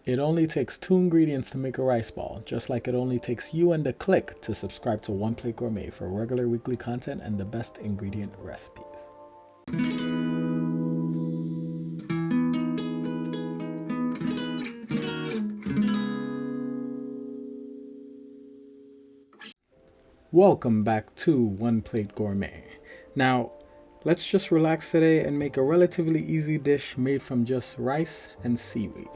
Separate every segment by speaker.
Speaker 1: It only takes 2 ingredients to make a rice ball, just like it only takes you and a click to subscribe to One Plate Gourmet for regular weekly content and the best ingredient recipes. Welcome back to One Plate Gourmet. Now, let's just relax today and make a relatively easy dish made from just rice and seaweed.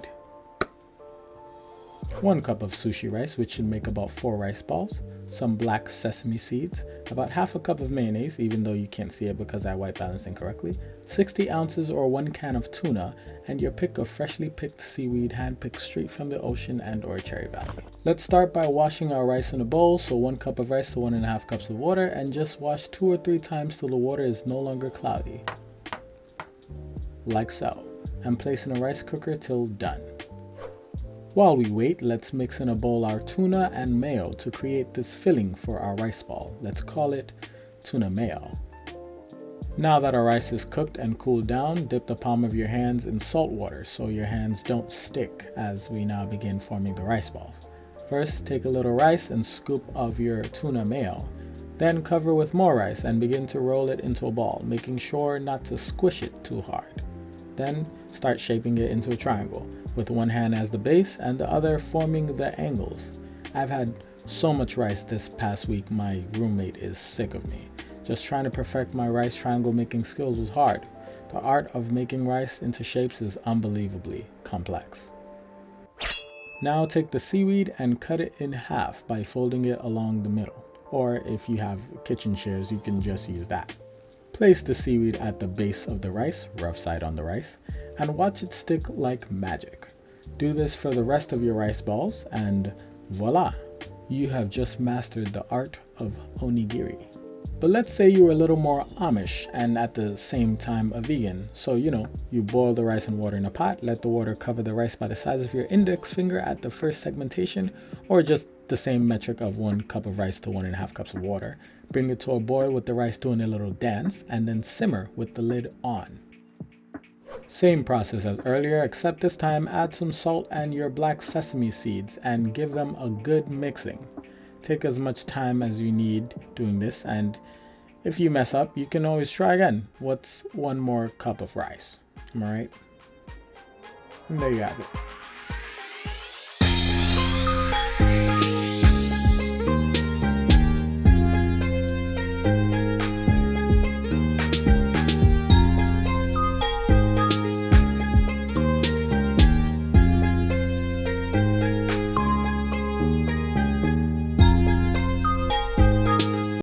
Speaker 1: 1 cup of sushi rice, which should make about 4 rice balls, some black sesame seeds, about half a cup of mayonnaise, even though you can't see it because I white balanced incorrectly, 60 ounces or 1 can of tuna, and your pick of freshly picked seaweed hand-picked straight from the ocean and or Cherry Valley. Let's start by washing our rice in a bowl, so 1 cup of rice to 1.5 cups of water, and just wash 2 or 3 times till the water is no longer cloudy. Like so, and place in a rice cooker till done. While we wait, let's mix in a bowl our tuna and mayo to create this filling for our rice ball. Let's call it tuna mayo. Now that our rice is cooked and cooled down, dip the palm of your hands in salt water so your hands don't stick as we now begin forming the rice balls. First, take a little rice and scoop of your tuna mayo. Then cover with more rice and begin to roll it into a ball, making sure not to squish it too hard. Then start shaping it into a triangle, with one hand as the base and the other forming the angles. I've had so much rice this past week, my roommate is sick of me. Just trying to perfect my rice triangle making skills was hard. The art of making rice into shapes is unbelievably complex. Now take the seaweed and cut it in half by folding it along the middle. Or if you have kitchen shears, you can just use that. Place the seaweed at the base of the rice, rough side on the rice, and watch it stick like magic. Do this for the rest of your rice balls and voila, you have just mastered the art of onigiri. But let's say you were a little more Amish and at the same time a vegan. So you boil the rice and water in a pot, let the water cover the rice by the size of your index finger at the first segmentation, or just the same metric of 1 cup of rice to 1.5 cups of water. Bring it to a boil with the rice doing a little dance, and then simmer with the lid on. Same process as earlier, except this time add some salt and your black sesame seeds and give them a good mixing. Take as much time as you need doing this, and if you mess up, you can always try again. What's 1 more cup of rice? Am I right? And there you have it.